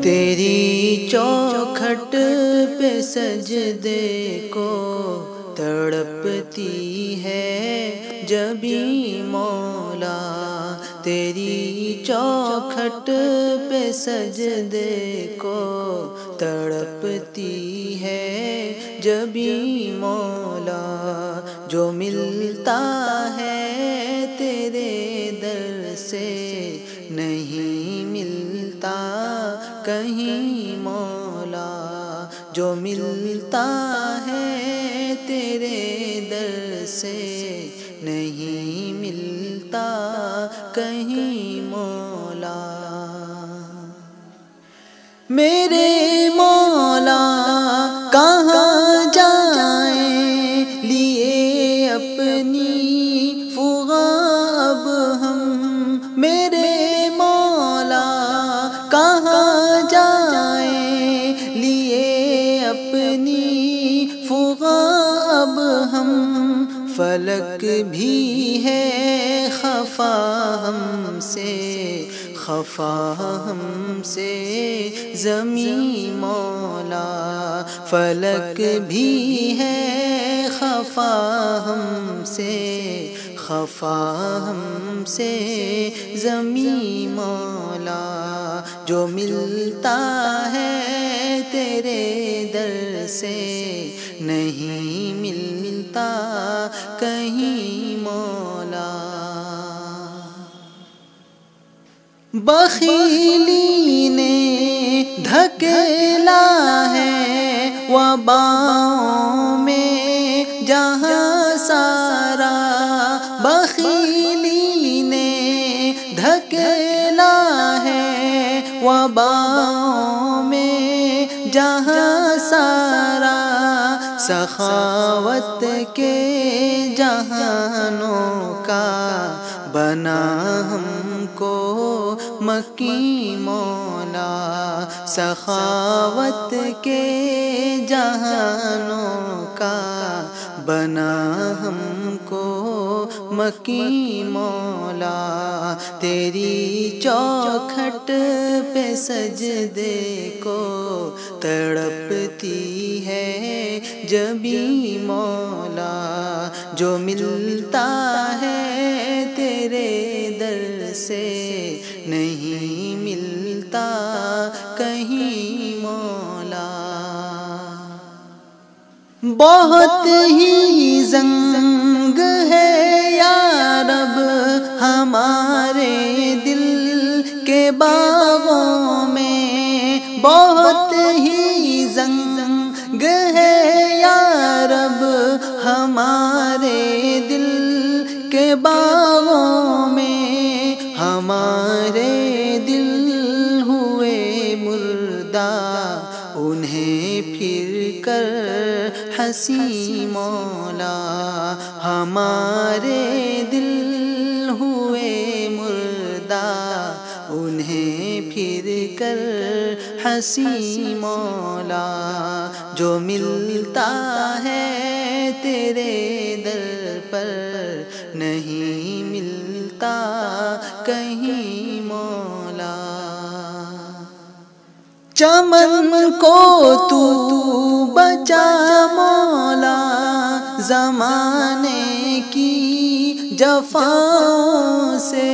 تیری چوکھٹ پہ سجدے کو تڑپتی ہے جبیں مولا، تیری چوکھٹ پہ سجدے کو تڑپتی ہے جبیں مولا، جو ملتا ہے تیرے در سے نہیں ملتا کہیں مولا، جو ملتا ہے تیرے در سے نہیں ملتا کہیں مولا۔ میرے مولا کہاں جائیں لیے اپنی فغاں اب ہم، میرے مولا کہاں جائیں لیے اپنی فغاں اب ہم، فلک بھی ہے خفا ہم سے، خفا ہم سے زمین مولا، فلک بھی ہے خفا ہم سے، خفا ہم سے زمین مولا، جو ملتا ہے تیرے در سے نہیں ملتا کہیں مولا۔ بخیلی نے دھکیلا ہے وباؤں میں جہاں سارا، بخیلی نے دھکیلا ہے وباؤں میں جہاں سارا، سخاوت کے جہانوں کا بنا ہم کو مکی مولا، سخاوت کے جہانوں کا بنا ہم کو مکی مولا، تیری چوکھٹ پہ سجدے کو تڑپتی ہے جبیں مولا، جو ملتا ہے تیرے در سے نہیں ملتا کہیں مولا۔ بہت ہی زنگ ہے یا رب ہمارے دل کے باغوں میں، بہت ہی زنگ ہے یا رب ہمارے دل کے باغوں میں، ہمارے دل ہوئے مردہ انہیں پھر کر ہنسی مولا، ہمارے دل ہوئے مردہ انہیں پھر کر ہنسی مولا، جو ملتا ہے تیرے در پر نہیں ملتا کہیں مولا۔ چمن کو تو بچا مولا زمانے کی جفاؤں سے،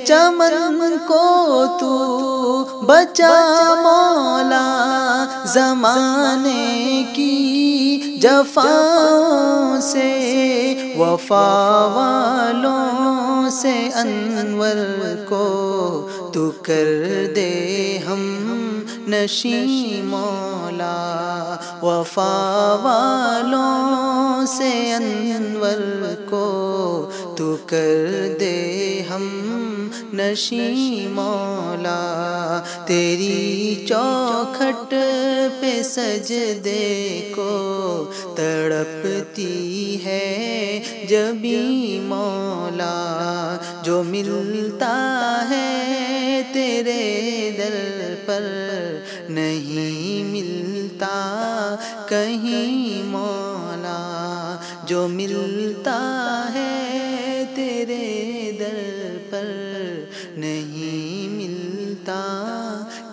چمن کو تو بچا مولا زمانے کی جفاؤں سے، وفا والوں سے انور کو تو کر دے ہم نشیں مولا، وفا والوں سے انور کو تو کر دے ہم نشیں مولا، تیری چوکھٹ پہ سجدے کو تڑپتی ہے جبیں مولا، جو ملتا ہے تیرے در پر نہیں ملتا کہیں مولا، جو ملتا ہے تیرے در پر نہیں ملتا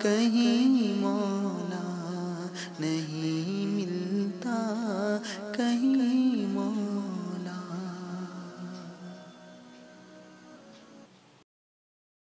کہیں مولا نہیں